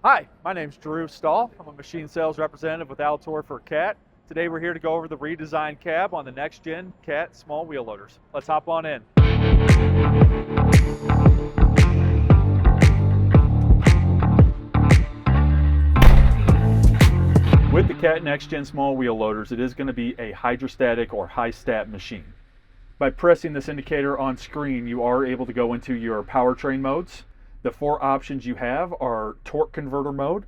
Hi, my name's Drew Stahl. I'm a machine sales representative with Altor for CAT. Today we're here to go over the redesigned cab on the next gen CAT small wheel loaders. Let's hop on in. With the CAT next gen small wheel loaders, it is going to be a hydrostatic or high stat machine. By pressing this indicator on screen, you are able to go into your powertrain modes. The four options you have are torque converter mode.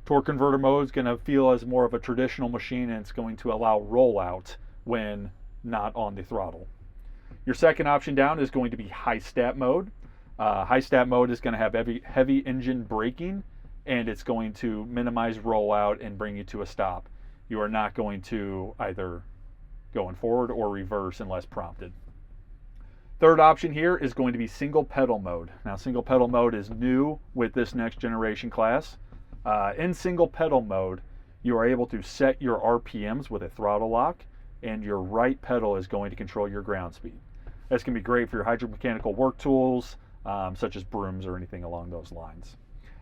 Torque converter mode is going to feel as more of a traditional machine, and it's going to allow rollout when not on the throttle. Your second option down is going to be high stat mode. High stat mode is going to have heavy engine braking, and it's going to minimize rollout and bring you to a stop. You are not going to either going forward or reverse unless prompted. Third option here is going to be single pedal mode. Now, single pedal mode is new with this next generation class. In single pedal mode, you are able to set your RPMs with a throttle lock, and your right pedal is going to control your ground speed. That's going to be great for your hydromechanical work tools, such as brooms or anything along those lines.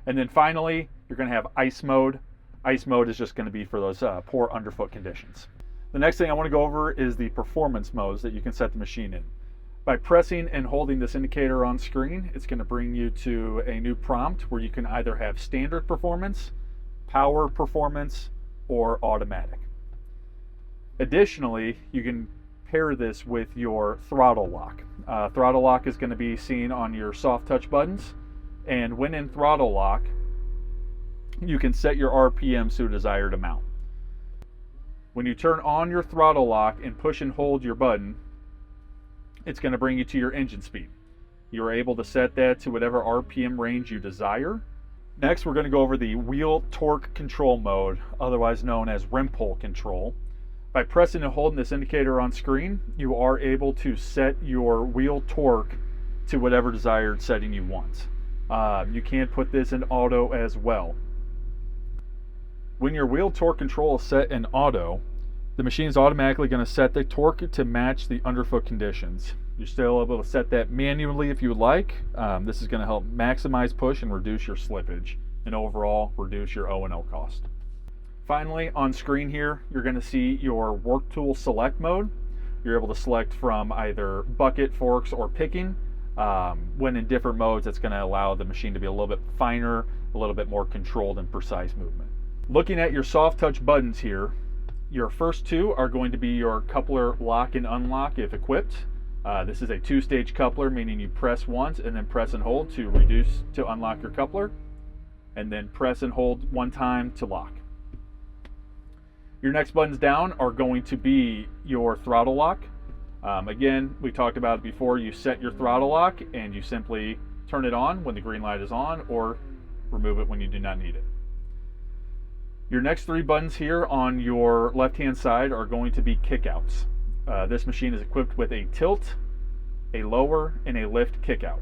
And then finally, you're going to have ice mode. Ice mode is just going to be for those poor underfoot conditions. The next thing I want to go over is the performance modes that you can set the machine in. By pressing and holding this indicator on screen, it's going to bring you to a new prompt where you can either have standard performance, power performance, or automatic. Additionally, you can pair this with your throttle lock. Throttle lock is going to be seen on your soft touch buttons, and when in throttle lock, you can set your RPMs to a desired amount. When you turn on your throttle lock and push and hold your button, it's going to bring you to your engine speed. You're able to set that to whatever RPM range you desire. Next, we're going to go over the wheel torque control mode, otherwise known as rim pull control. By pressing and holding this indicator on screen, you are able to set your wheel torque to whatever desired setting you want. You can put this in auto as well. When your wheel torque control is set in auto, the machine is automatically going to set the torque to match the underfoot conditions. You're still able to set that manually if you like. This is going to help maximize push and reduce your slippage, and overall reduce your O&O cost. Finally, on screen here, you're going to see your work tool select mode. You're able to select from either bucket, forks, or picking. When in different modes, it's going to allow the machine to be a little bit finer, a little bit more controlled and precise movement. Looking at your soft touch buttons here, your first two are going to be your coupler lock and unlock if equipped. This is a two-stage coupler, meaning you press once and then press and hold to unlock your coupler, and then press and hold one time to lock. Your next buttons down are going to be your throttle lock. Again, we talked about it before. You set your throttle lock and you simply turn it on when the green light is on, or remove it when you do not need it. Your next three buttons here on your left-hand side are going to be kickouts. This machine is equipped with a tilt, a lower, and a lift kickout.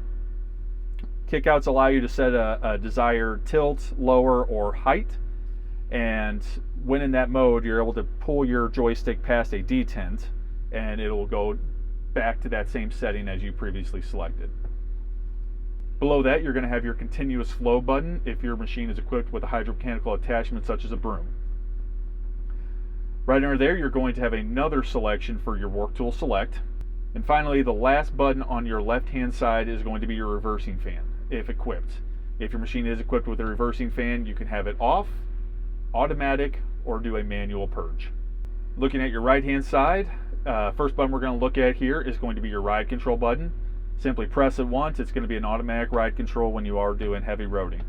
Kickouts allow you to set a desired tilt, lower, or height. And when in that mode, you're able to pull your joystick past a detent, and it will go back to that same setting as you previously selected. Below that, you're going to have your continuous flow button if your machine is equipped with a hydromechanical attachment such as a broom. Right under there, you're going to have another selection for your work tool select. And finally, the last button on your left-hand side is going to be your reversing fan, if equipped. If your machine is equipped with a reversing fan, you can have it off, automatic, or do a manual purge. Looking at your right-hand side, first button we're going to look at here is going to be your ride control button. Simply press it once. It's going to be an automatic ride control when you are doing heavy roading.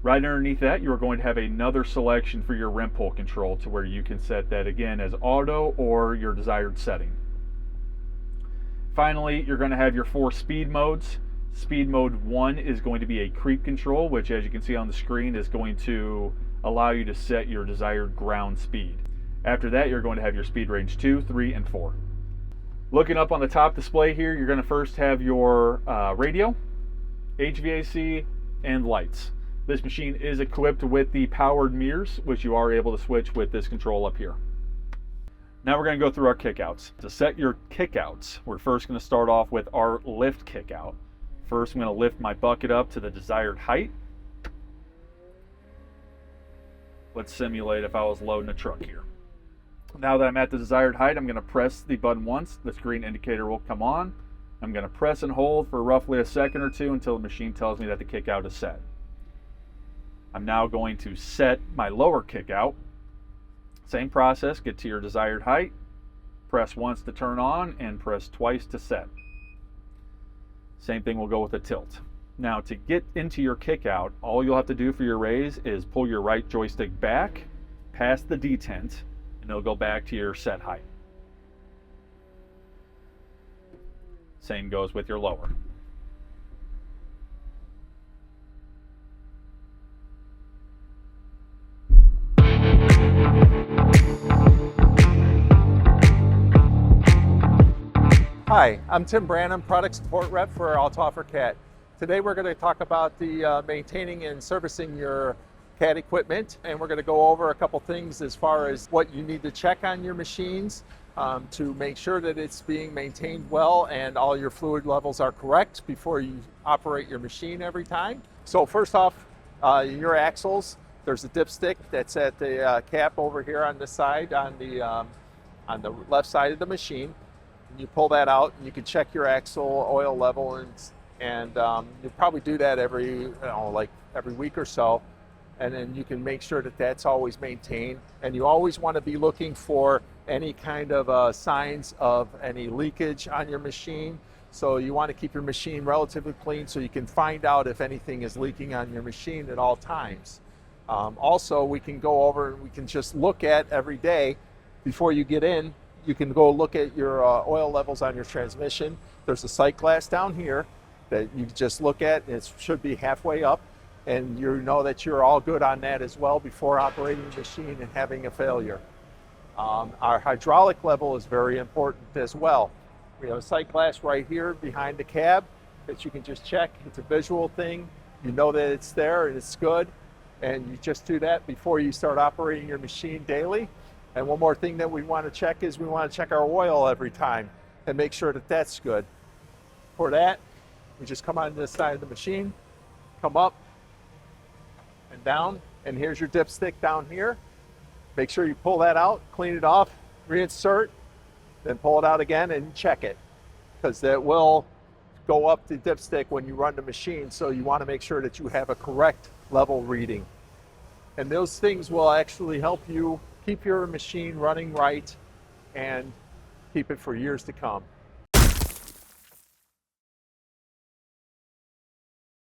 Right underneath that, you are going to have another selection for your rim pull control, to where you can set that again as auto or your desired setting. Finally, you're going to have your four speed modes. Speed mode 1 is going to be a creep control, which, as you can see on the screen, is going to allow you to set your desired ground speed. After that, you're going to have your speed range 2, 3, and 4. Looking up on the top display here, you're going to first have your radio, HVAC, and lights. This machine is equipped with the powered mirrors, which you are able to switch with this control up here. Now we're going to go through our kickouts. To set your kickouts, we're first going to start off with our lift kickout. First, I'm going to lift my bucket up to the desired height. Let's simulate if I was loading a truck here. Now that I'm at the desired height, I'm going to press the button once. This green indicator will come on. I'm going to press and hold for roughly a second or two until the machine tells me that the kick out is set. I'm now going to set my lower kick out. Same process, get to your desired height, press once to turn on and press twice to set. Same thing will go with the tilt. Now to get into your kick out, all you'll have to do for your raise is pull your right joystick back past the detent and it'll go back to your set height. Same goes with your lower. Hi, I'm Tim Branham, Product Support Rep for AutoOffer CAT. Today we're going to talk about the maintaining and servicing your CAT equipment, and we're going to go over a couple things as far as what you need to check on your machines to make sure that it's being maintained well and all your fluid levels are correct before you operate your machine every time. So first off, your axles, there's a dipstick that's at the cap over here on the side on the left side of the machine. You pull that out and you can check your axle oil level, and you probably do that every week or so, and then you can make sure that that's always maintained. And you always want to be looking for any kind of signs of any leakage on your machine. So you want to keep your machine relatively clean so you can find out if anything is leaking on your machine at all times. Also, we can go over and we can just look at every day before you get in. You can go look at your oil levels on your transmission. There's a sight glass down here that you just look at, and it should be halfway up, and you know that you're all good on that as well before operating the machine and having a failure. Our hydraulic level is very important as well. We have a sight glass right here behind the cab that you can just check. It's a visual thing. You know that it's there and it's good, and you just do that before you start operating your machine daily. And one more thing that we want to check is we want to check our oil every time and make sure that that's good. For that, we just come on this side of the machine, come up and down, and here's your dipstick down here. Make sure you pull that out, clean it off, reinsert, then pull it out again and check it, because that will go up the dipstick when you run the machine, so you want to make sure that you have a correct level reading. And those things will actually help you keep your machine running right and keep it for years to come.